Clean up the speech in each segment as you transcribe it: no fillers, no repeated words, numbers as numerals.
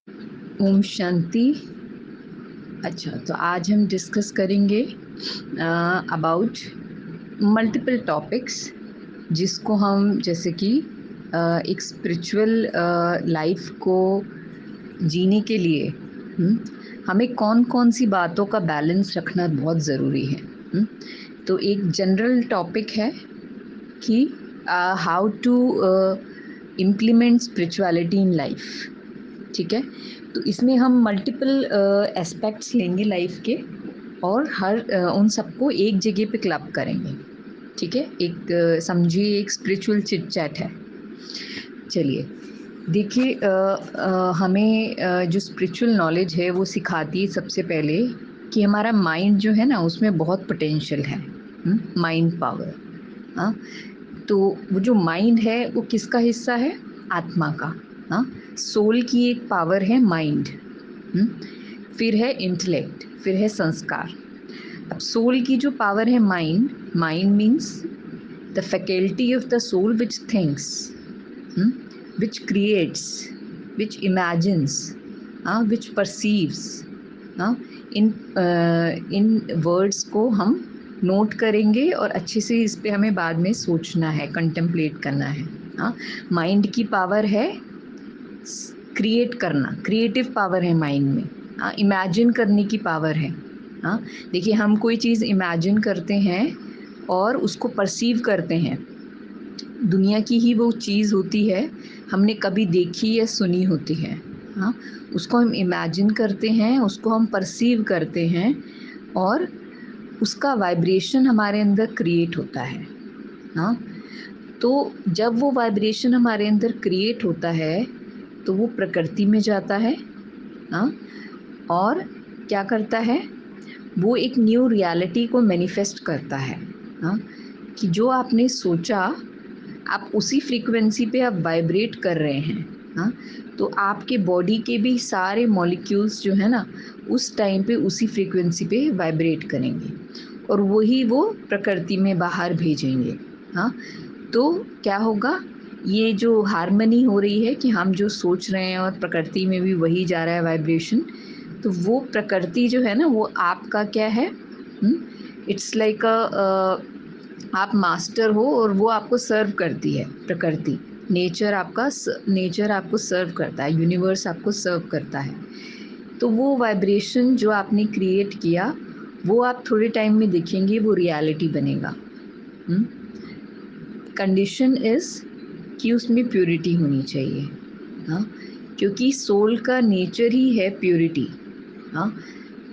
ओम शांति। अच्छा, तो आज हम डिस्कस करेंगे अबाउट मल्टीपल टॉपिक्स, जिसको हम जैसे कि एक स्पिरिचुअल लाइफ को जीने के लिए हमें कौन कौन सी बातों का बैलेंस रखना बहुत ज़रूरी है। तो एक जनरल टॉपिक है कि how to implement spirituality in life. ठीक है, तो इसमें हम मल्टीपल एस्पेक्ट्स लेंगे लाइफ के, और हर उन सबको एक जगह पे क्लब करेंगे। ठीक है, एक समझिए एक स्पिरिचुअल चिट चैट है। चलिए देखिए, हमें जो स्पिरिचुअल नॉलेज है वो सिखाती है सबसे पहले कि हमारा माइंड जो है ना, उसमें बहुत पोटेंशियल है, माइंड पावर। हाँ, तो वो जो माइंड है वो किसका हिस्सा है? आत्मा का। हाँ, सोल की एक पावर है माइंड। फिर है इंटेलेक्ट, फिर है संस्कार। अब सोल की जो पावर है mind, mind means the faculty of the soul which thinks, which creates, which imagines, which perceives. इन वर्ड्स को हम नोट करेंगे और अच्छे से इस पे हमें बाद में सोचना है, कंटेम्पलेट करना है। हाँ, माइंड की पावर है क्रिएट करना, क्रिएटिव पावर है माइंड में। हाँ, इमेजिन करने की पावर है। हाँ, देखिए हम कोई चीज़ इमेजिन करते हैं और उसको परसीव करते हैं, दुनिया की ही वो चीज़ होती है, हमने कभी देखी या सुनी होती है। हाँ, उसको हम इमेजिन करते हैं, उसको हम परसीव करते हैं, और उसका वाइब्रेशन हमारे अंदर क्रिएट होता है। हाँ, तो जब वो वाइब्रेशन हमारे अंदर क्रिएट होता है तो वो प्रकृति में जाता है। हाँ, और क्या करता है, वो एक न्यू रियलिटी को मैनिफेस्ट करता है। हाँ, कि जो आपने सोचा, आप उसी फ्रीक्वेंसी पे आप वाइब्रेट कर रहे हैं। हाँ, तो आपके बॉडी के भी सारे मॉलिक्यूल्स जो है ना, उस टाइम पे उसी फ्रीक्वेंसी पे वाइब्रेट करेंगे, और वही वो प्रकृति में बाहर भेजेंगे। हाँ, तो क्या होगा, ये जो हार्मनी हो रही है कि हम जो सोच रहे हैं और प्रकृति में भी वही जा रहा है वाइब्रेशन, तो वो प्रकृति जो है ना, वो आपका क्या है, इट्स लाइक आप मास्टर हो और वो आपको सर्व करती है। प्रकृति, नेचर आपको सर्व करता है, यूनिवर्स आपको सर्व करता है। तो वो वाइब्रेशन जो आपने क्रिएट किया, वो आप थोड़े टाइम में देखेंगे वो रियलिटी बनेगा। कंडीशन इज़ कि उसमें प्योरिटी होनी चाहिए। हाँ, क्योंकि सोल का नेचर ही है प्योरिटी। हाँ,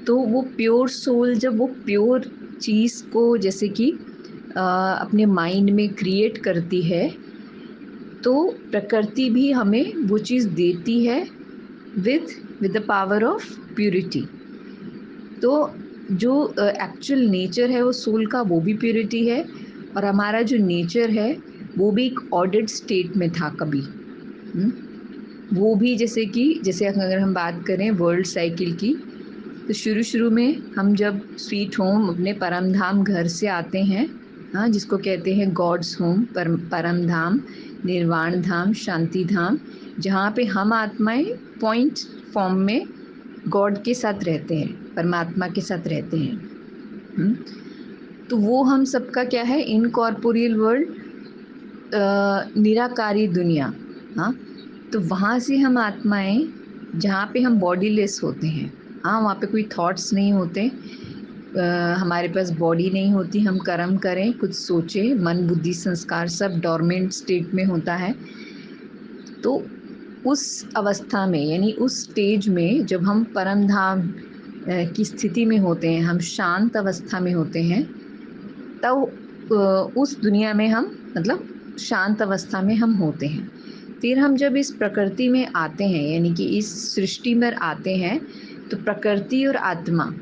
तो वो प्योर सोल जब वो प्योर चीज़ को जैसे कि अपने माइंड में क्रिएट करती है, तो प्रकृति भी हमें वो चीज़ देती है with the power of purity. तो जो एक्चुअल नेचर है वो सोल का, वो भी प्योरिटी है, और हमारा जो नेचर है वो भी एक ऑर्डर्ड स्टेट में था कभी। वो भी जैसे अगर हम बात करें वर्ल्ड साइकिल की, तो शुरू में हम जब स्वीट होम अपने परम धाम घर से आते हैं, हाँ, जिसको कहते हैं गॉड्स होम, परम धाम, निर्वाण धाम, शांति धाम, जहाँ पे हम आत्माएं पॉइंट फॉर्म में गॉड के साथ रहते हैं, परमात्मा के साथ रहते हैं। तो वो हम सबका क्या है, इनकॉर्पोरियल वर्ल्ड, निराकारी दुनिया। हाँ, तो वहाँ से हम आत्माएं, जहाँ पे हम बॉडीलेस होते हैं, हाँ, वहाँ पे कोई थॉट्स नहीं होते, हमारे पास बॉडी नहीं होती, हम कर्म करें, कुछ सोचें, मन बुद्धि संस्कार सब डॉर्मेंट स्टेट में होता है। तो उस अवस्था में, यानी उस स्टेज में जब हम परम धाम की स्थिति में होते हैं, हम शांत अवस्था में होते हैं, तब उस दुनिया में हम, मतलब शांत अवस्था में हम होते हैं। फिर हम जब इस प्रकृति में आते हैं, यानी कि इस सृष्टि में आते हैं, तो प्रकृति और आत्मा,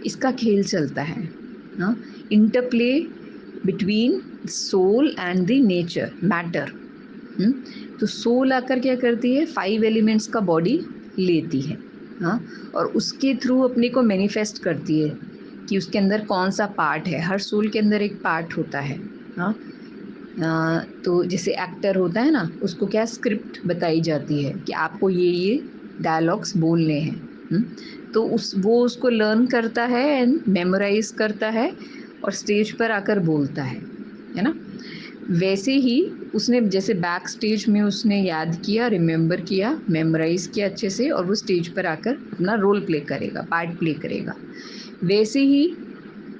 इसका खेल चलता है। हाँ, interplay between soul and the nature matter. तो सोल आकर क्या करती है, 5 एलिमेंट्स का बॉडी लेती है। हाँ, और उसके थ्रू अपने को मैनिफेस्ट करती है कि उसके अंदर कौन सा पार्ट है। हर सोल के अंदर एक पार्ट होता है। हाँ, तो जैसे एक्टर होता है ना, उसको क्या स्क्रिप्ट बताई जाती है कि आपको ये डायलॉग्स बोलने हैं। तो वो उसको लर्न करता है एंड मेमोराइज करता है और स्टेज पर आकर बोलता है ना। वैसे ही उसने जैसे बैक स्टेज में उसने याद किया, रिमेंबर किया, मेमोराइज किया अच्छे से, और वो स्टेज पर आकर अपना रोल प्ले करेगा, पार्ट प्ले करेगा। वैसे ही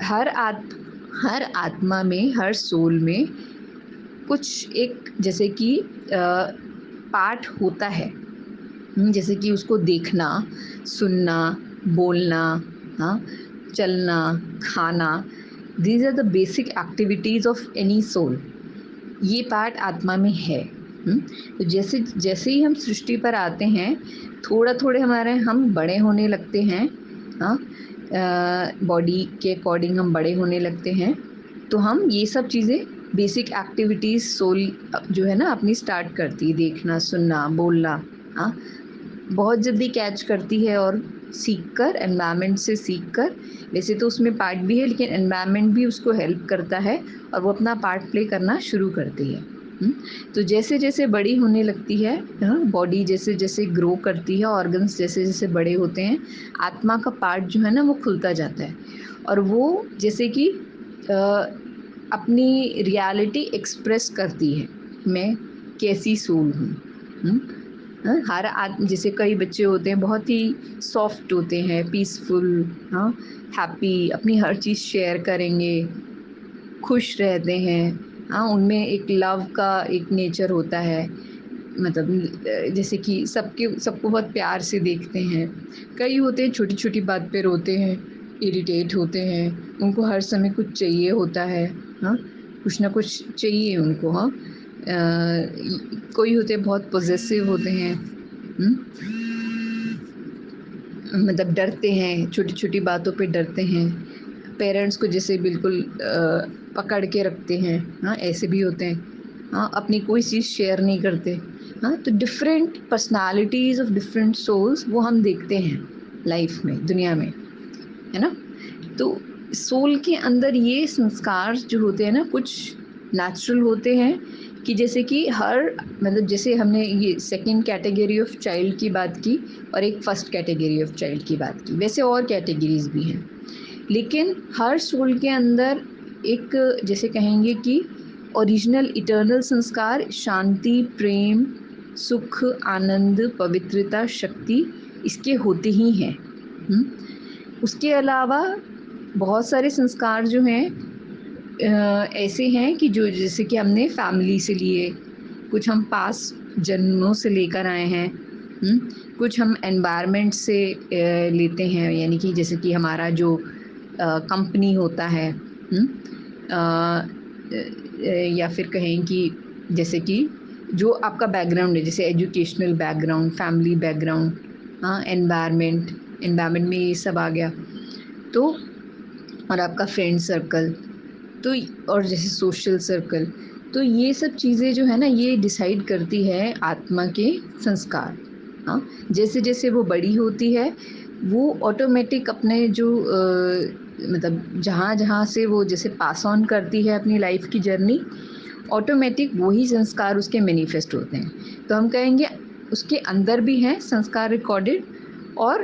हर आत्मा में, हर सोल में कुछ एक जैसे कि पार्ट होता है, जैसे कि उसको देखना, सुनना, बोलना, हाँ, चलना, खाना, these are the basic activities of any soul. ये पार्ट आत्मा में है। तो जैसे जैसे ही हम सृष्टि पर आते हैं, थोड़ा थोड़े हम बड़े होने लगते हैं, हाँ, बॉडी के अकॉर्डिंग हम बड़े होने लगते हैं। तो हम ये सब चीज़ें, बेसिक एक्टिविटीज़ सोल जो है ना अपनी स्टार्ट करती है, देखना, सुनना, बोलना, हाँ, बहुत जल्दी कैच करती है और सीखकर, एनवायरनमेंट से सीखकर, वैसे तो उसमें पार्ट भी है लेकिन एनवायरनमेंट भी उसको हेल्प करता है और वो अपना पार्ट प्ले करना शुरू करती है। तो जैसे जैसे बड़ी होने लगती है, बॉडी जैसे जैसे ग्रो करती है, ऑर्गन्स जैसे जैसे बड़े होते हैं, आत्मा का पार्ट जो है ना वो खुलता जाता है और वो जैसे कि अपनी रियलिटी एक्सप्रेस करती है, मैं कैसी सोल हूँ। हर जैसे कई बच्चे होते हैं बहुत ही सॉफ्ट होते हैं, पीसफुल, हाँ, हैप्पी, अपनी हर चीज़ शेयर करेंगे, खुश रहते हैं, हाँ, उनमें एक लव का एक नेचर होता है, मतलब जैसे कि सबको बहुत प्यार से देखते हैं। कई होते हैं छोटी छोटी बात पे रोते हैं, इरिटेट होते हैं, उनको हर समय कुछ चाहिए होता है, हाँ, कुछ ना कुछ चाहिए उनको, हाँ। कोई होते हैं बहुत पॉजेसिव होते हैं, मतलब डरते हैं, छोटी छोटी बातों पे डरते हैं, पेरेंट्स को जैसे बिल्कुल पकड़ के रखते हैं, हाँ, ऐसे भी होते हैं, हाँ, अपनी कोई चीज़ शेयर नहीं करते, हाँ। तो different personalities of different souls वो हम देखते हैं लाइफ में, दुनिया में, है ना। तो सोल के अंदर ये संस्कार जो होते हैं ना, कुछ नेचुरल होते हैं कि जैसे कि हर, मतलब जैसे हमने ये सेकंड कैटेगरी ऑफ चाइल्ड की बात की और एक फर्स्ट कैटेगरी ऑफ चाइल्ड की बात की, वैसे और कैटेगरीज भी हैं, लेकिन हर सोल के अंदर एक, जैसे कहेंगे कि ओरिजिनल इटर्नल संस्कार, शांति, प्रेम, सुख, आनंद, पवित्रता, शक्ति, इसके होते ही हैं। उसके अलावा बहुत सारे संस्कार जो हैं ऐसे हैं कि जो जैसे कि हमने फैमिली से लिए, कुछ हम पास जन्मों से लेकर आए हैं, कुछ हम एनवायरनमेंट से लेते हैं, यानी कि जैसे कि हमारा जो कंपनी होता है, या फिर कहें कि जैसे कि जो आपका बैकग्राउंड है, जैसे एजुकेशनल बैकग्राउंड, फैमिली बैकग्राउंड, हाँ, एनवायरनमेंट में ये सब आ गया। तो और आपका फ्रेंड सर्कल, तो और जैसे सोशल सर्कल, तो ये सब चीज़ें जो है ना ये डिसाइड करती है आत्मा के संस्कार, हाँ। जैसे जैसे वो बड़ी होती है वो ऑटोमेटिक अपने जो मतलब जहाँ जहाँ से वो जैसे पास ऑन करती है अपनी लाइफ की जर्नी, ऑटोमेटिक वही संस्कार उसके मैनिफेस्ट होते हैं। तो हम कहेंगे उसके अंदर भी हैं संस्कार रिकॉर्डेड, और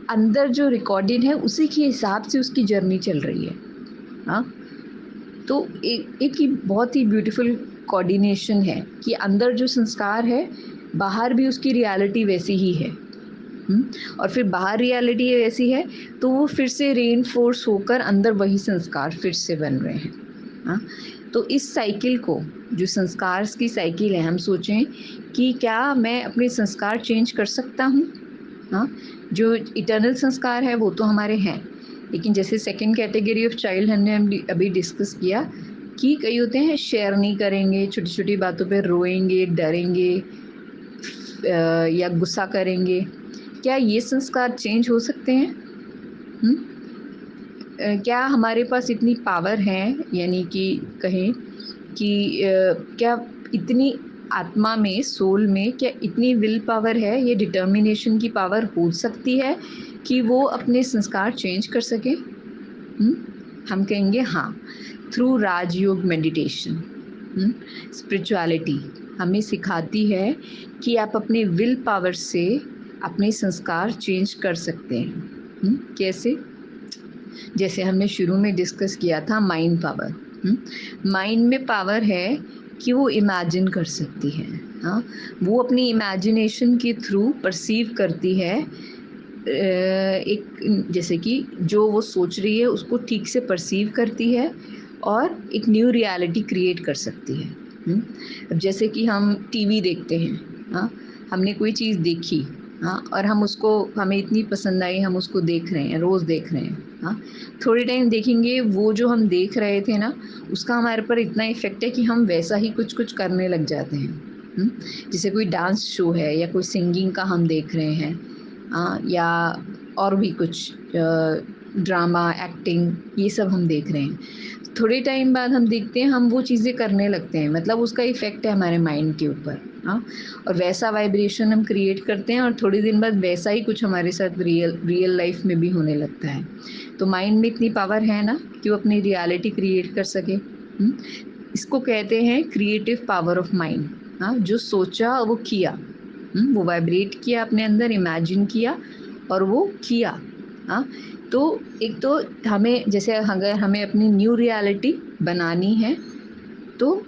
अंदर जो रिकॉर्डेड है उसी के हिसाब से उसकी जर्नी चल रही है, हाँ। तो एक ही बहुत ही ब्यूटीफुल कोऑर्डिनेशन है कि अंदर जो संस्कार है, बाहर भी उसकी रियलिटी वैसी ही है, और फिर बाहर रियलिटी वैसी है तो वो फिर से रेनफोर्स होकर अंदर वही संस्कार फिर से बन रहे हैं, हाँ। तो इस साइकिल को, जो संस्कार की साइकिल है, हम सोचें कि क्या मैं अपने संस्कार चेंज कर सकता हूँ, हाँ। जो इटर्नल संस्कार है वो तो हमारे हैं, लेकिन जैसे सेकंड कैटेगरी ऑफ चाइल्ड हमने अभी डिस्कस किया कि कई होते हैं शेयर नहीं करेंगे, छोटी छोटी बातों पे रोएंगे, डरेंगे, या गुस्सा करेंगे। क्या ये संस्कार चेंज हो सकते हैं? क्या हमारे पास इतनी पावर है, यानी कि कहें कि क्या इतनी आत्मा में, सोल में क्या इतनी विल पावर है, ये डिटर्मिनेशन की पावर हो सकती है कि वो अपने संस्कार चेंज कर सके? हम कहेंगे हाँ, थ्रू राजयोग मेडिटेशन। स्पिरिचुअलिटी हमें सिखाती है कि आप अपने विल पावर से अपने संस्कार चेंज कर सकते हैं। कैसे? जैसे हमने शुरू में डिस्कस किया था माइंड पावर। माइंड में पावर है कि वो इमेजिन कर सकती है। हाँ, वो अपनी इमेजिनेशन के थ्रू परसीव करती है एक, जैसे कि जो वो सोच रही है उसको ठीक से परसीव करती है और एक न्यू रियलिटी क्रिएट कर सकती है। अब जैसे कि हम टीवी देखते हैं, हाँ, हमने कोई चीज़ देखी, हाँ, और हमें इतनी पसंद आई, हम उसको देख रहे हैं, रोज़ देख रहे हैं, हाँ, थोड़े टाइम देखेंगे, वो जो हम देख रहे थे ना, उसका हमारे पर इतना इफ़ेक्ट है कि हम वैसा ही कुछ करने लग जाते हैं। जैसे कोई डांस शो है या कोई सिंगिंग का हम देख रहे हैं, या और भी कुछ ड्रामा, एक्टिंग, ये सब हम देख रहे हैं। थोड़े टाइम बाद हम देखते हैं हम वो चीज़ें करने लगते हैं, मतलब उसका इफ़ेक्ट है हमारे माइंड के ऊपर, हाँ, और वैसा वाइब्रेशन हम क्रिएट करते हैं और थोड़े दिन बाद वैसा ही कुछ हमारे साथ रियल लाइफ में भी होने लगता है। तो माइंड में इतनी पावर है ना कि वो अपनी रियलिटी क्रिएट कर सके। इसको कहते हैं क्रिएटिव पावर ऑफ माइंड। हाँ, जो सोचा वो किया, वो वाइब्रेट किया अपने अंदर, इमेजिन किया और वो किया। हाँ, तो एक तो हमें, जैसे अगर हमें अपनी न्यू रियलिटी बनानी है तो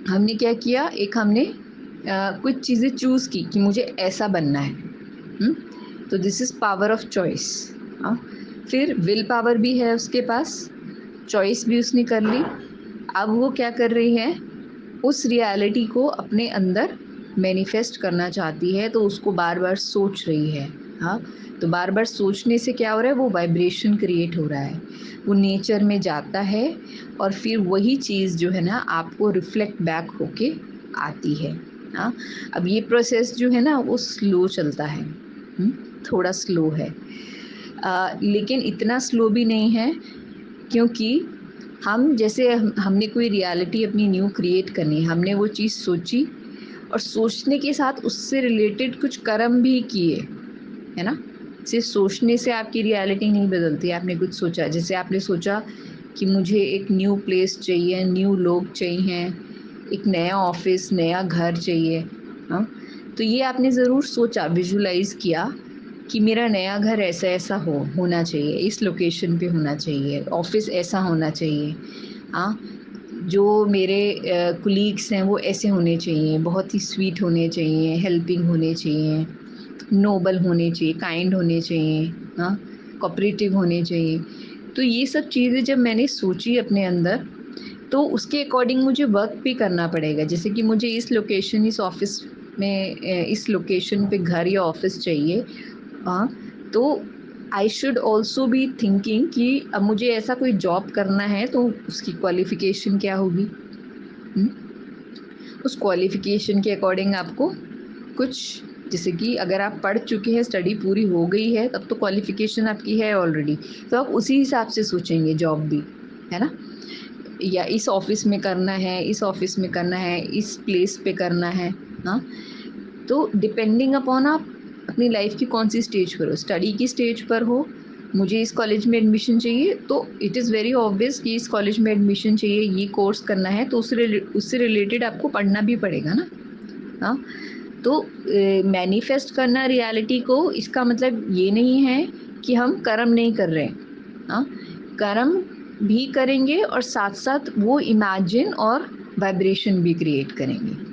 हमने क्या किया, एक हमने कुछ चीज़ें चूज़ की कि मुझे ऐसा बनना है। तो this is power of choice. हाँ, फिर विल पावर भी है उसके पास, चॉइस भी उसने कर ली। अब वो क्या कर रही है, उस रियलिटी को अपने अंदर मैनिफेस्ट करना चाहती है, तो उसको बार बार सोच रही है। हाँ, तो बार बार सोचने से क्या हो रहा है, वो वाइब्रेशन क्रिएट हो रहा है, वो नेचर में जाता है और फिर वही चीज़ जो है ना आपको रिफ्लेक्ट बैक होके आती है। हाँ, अब ये प्रोसेस जो है ना वो स्लो चलता है, थोड़ा स्लो है, लेकिन इतना स्लो भी नहीं है, क्योंकि हम जैसे हमने कोई रियलिटी अपनी न्यू क्रिएट करनी है, हमने वो चीज़ सोची और सोचने के साथ उससे रिलेटेड कुछ कर्म भी किए, है ना। सिर्फ सोचने से आपकी रियलिटी नहीं बदलती। आपने कुछ सोचा, जैसे आपने सोचा कि मुझे एक न्यू प्लेस चाहिए, न्यू लोग चाहिए, एक नया ऑफिस, नया घर चाहिए, हाँ, तो ये आपने ज़रूर सोचा, विजुलाइज़ किया कि मेरा नया घर ऐसा ऐसा होना चाहिए, इस लोकेशन पे होना चाहिए, ऑफिस ऐसा होना चाहिए, हाँ, जो मेरे कुलीग्स हैं वो ऐसे होने चाहिए, बहुत ही स्वीट होने चाहिए, हेल्पिंग होने चाहिए, नोबल होने चाहिए, काइंड होने चाहिए, हाँ, कोऑपरेटिव होने चाहिए। तो ये सब चीज़ें जब मैंने सोची अपने अंदर, तो उसके अकॉर्डिंग मुझे वर्क भी करना पड़ेगा। जैसे कि मुझे इस लोकेशन, इस ऑफिस में, इस लोकेशन पे घर या ऑफिस चाहिए, हाँ, तो I should also be thinking कि अब मुझे ऐसा कोई जॉब करना है तो उसकी क्वालिफ़िकेशन क्या होगी? उस क्वालिफ़िकेशन के अकॉर्डिंग आपको कुछ, जैसे कि अगर आप पढ़ चुके हैं, स्टडी पूरी हो गई है, तब तो क्वालिफ़िकेशन आपकी है ऑलरेडी, तो आप उसी हिसाब से सोचेंगे जॉब भी, है ना? या इस ऑफ़िस में करना है, इस ऑफ़िस में करना है, इस प्लेस पे करना है, हाँ? तो डिपेंडिंग अपॉन आप अपनी लाइफ की कौन सी स्टेज पर हो, स्टडी की स्टेज पर हो, मुझे इस कॉलेज में एडमिशन चाहिए, तो इट इज़ वेरी ऑब्वियस कि इस कॉलेज में एडमिशन चाहिए, ये कोर्स करना है, तो उससे रिलेटेड आपको पढ़ना भी पड़ेगा ना। हाँ, तो मैनिफेस्ट करना रियलिटी को, इसका मतलब ये नहीं है कि हम कर्म नहीं कर रहे हैं। हाँ, कर्म भी करेंगे और साथ साथ वो इमेजिन और वाइब्रेशन भी क्रिएट करेंगे।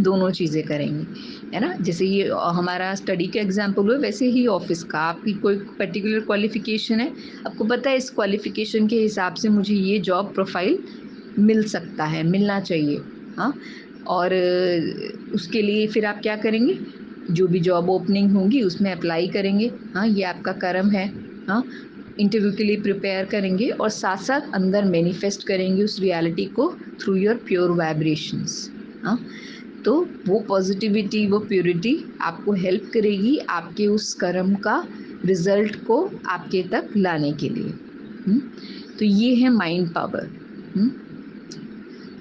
दोनों चीज़ें करेंगे, है ना। जैसे ये हमारा स्टडी का एग्जाम्पल हुआ, वैसे ही ऑफिस का, आपकी कोई पर्टिकुलर क्वालिफ़िकेशन है, आपको पता है इस क्वालिफ़िकेशन के हिसाब से मुझे ये जॉब प्रोफाइल मिल सकता है, मिलना चाहिए, हाँ, और उसके लिए फिर आप क्या करेंगे, जो भी जॉब ओपनिंग होंगी उसमें अप्लाई करेंगे, हाँ, ये आपका कर्म है, हाँ, इंटरव्यू के लिए प्रिपेयर करेंगे और साथ साथ अंदर मैनिफेस्ट करेंगे उस रियलिटी को थ्रू योर प्योर वाइब्रेशंस, हाँ, तो वो पॉजिटिविटी, वो प्योरिटी आपको हेल्प करेगी आपके उस कर्म का रिजल्ट को आपके तक लाने के लिए। तो ये है माइंड पावर।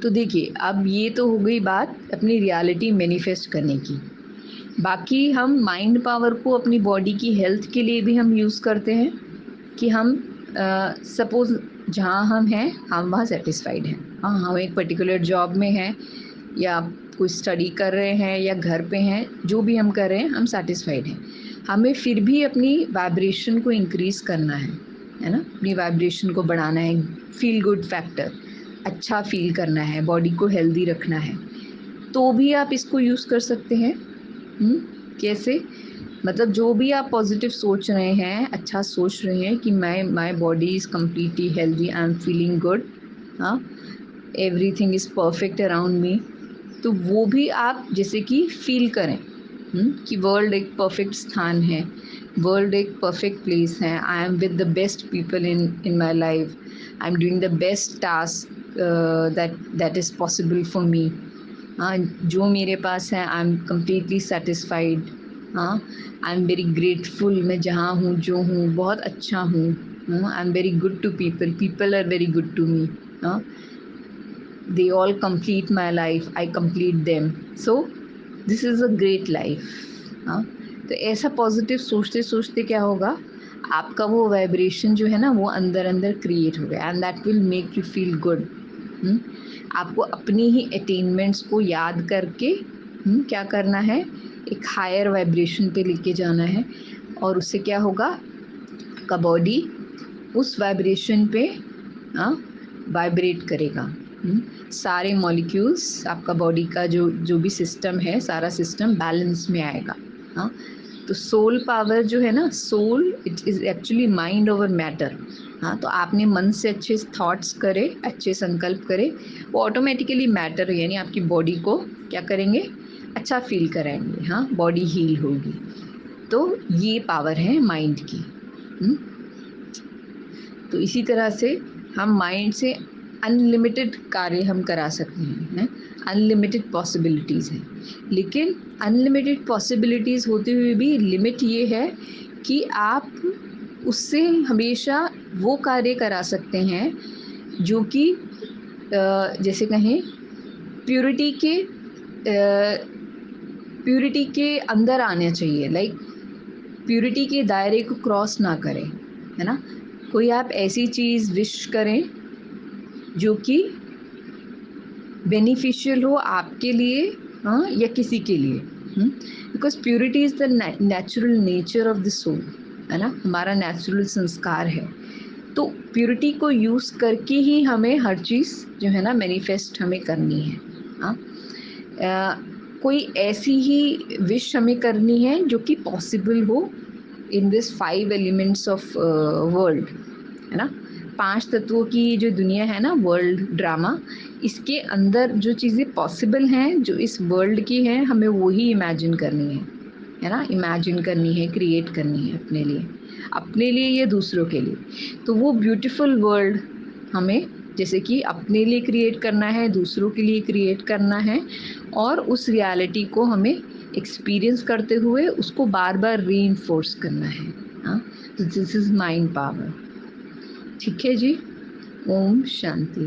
तो देखिए, अब ये तो हो गई बात अपनी रियलिटी मैनिफेस्ट करने की। बाकी हम माइंड पावर को अपनी बॉडी की हेल्थ के लिए भी हम यूज़ करते हैं कि हम सपोज़ जहाँ हम हैं, हम वहाँ सेटिस्फाइड हैं, हाँ, हम एक पर्टिकुलर जॉब में हैं या कोई स्टडी कर रहे हैं या घर पे हैं, जो भी हम कर रहे हैं हम सेटिस्फाइड हैं। हमें फिर भी अपनी वाइब्रेशन को इंक्रीज़ करना है ना? अपनी वाइब्रेशन को बढ़ाना है, फील गुड फैक्टर, अच्छा फ़ील करना है, बॉडी को हेल्दी रखना है, तो भी आप इसको यूज़ कर सकते हैं। कैसे? मतलब जो भी आप पॉजिटिव सोच रहे हैं, अच्छा सोच रहे हैं कि my body is completely healthy, I am feeling good, हाँ, everything is perfect around me, तो वो भी आप जैसे कि फ़ील करें कि वर्ल्ड एक परफेक्ट स्थान है, वर्ल्ड एक परफेक्ट प्लेस है, I am with the best people in my life, I am doing the best task that is possible for me. हाँ, जो मेरे पास है आई एम कम्प्लीटली सेटिस्फाइड। हाँ, आई एम वेरी ग्रेटफुल, मैं जहाँ हूँ जो हूँ बहुत अच्छा हूँ। I am very good to people, people are very good to me. हाँ, they all complete my life, I complete them, so this is a great life। हाँ, तो ऐसा पॉजिटिव सोचते सोचते क्या होगा, आपका वो वाइब्रेशन जो है ना वो अंदर अंदर क्रिएट हो गया, and that will make you feel good. आपको अपनी ही अटेनमेंट्स को याद करके क्या करना है, एक हायर वाइब्रेशन पे लेके जाना है, और उससे क्या होगा, आपका बॉडी उस वाइब्रेशन पे वाइब्रेट करेगा। सारे मॉलिक्यूल्स, आपका बॉडी का जो जो भी सिस्टम है, सारा सिस्टम बैलेंस में आएगा। हाँ, तो सोल पावर जो है ना, soul it is actually mind over matter. हाँ, तो आपने मन से अच्छे थॉट्स करे, अच्छे संकल्प करे, वो ऑटोमेटिकली मैटर यानी आपकी बॉडी को क्या करेंगे, अच्छा फील कराएंगे। हाँ, बॉडी हील होगी। तो ये पावर है माइंड की। तो इसी तरह से हम माइंड से अनलिमिटेड कार्य हम करा सकते हैं, अनलिमिटेड पॉसिबिलिटीज़ हैं। लेकिन अनलिमिटेड पॉसिबिलिटीज़ होते हुए भी लिमिट ये है कि आप उससे हमेशा वो कार्य करा सकते हैं जो कि जैसे कहें प्योरिटी के अंदर आना चाहिए, लाइक प्योरिटी के दायरे को क्रॉस ना करें, है ना? कोई आप ऐसी चीज़ विश करें जो कि बेनिफिशियल हो आपके लिए, हाँ, या किसी के लिए। Because purity is the natural nature of the soul, है ना? हमारा नेचुरल संस्कार है। तो प्योरिटी को यूज़ करके ही हमें हर चीज़ जो है ना मैनिफेस्ट हमें करनी है। हाँ, कोई ऐसी ही विश हमें करनी है जो कि पॉसिबल हो in this 5 elements of world, है ना? 5 तत्वों की जो दुनिया है ना, वर्ल्ड ड्रामा, इसके अंदर जो चीज़ें पॉसिबल हैं, जो इस वर्ल्ड की हैं, हमें वही इमेजिन करनी है ना? इमेजिन करनी है, क्रिएट करनी है अपने लिए या दूसरों के लिए। तो वो ब्यूटीफुल वर्ल्ड हमें जैसे कि अपने लिए क्रिएट करना है, दूसरों के लिए क्रिएट करना है, और उस रियलिटी को हमें एक्सपीरियंस करते हुए उसको बार बार रीइंफोर्स करना है। हाँ, तो दिस इज़ माइंड पावर। ठीक है जी, ओम शांति।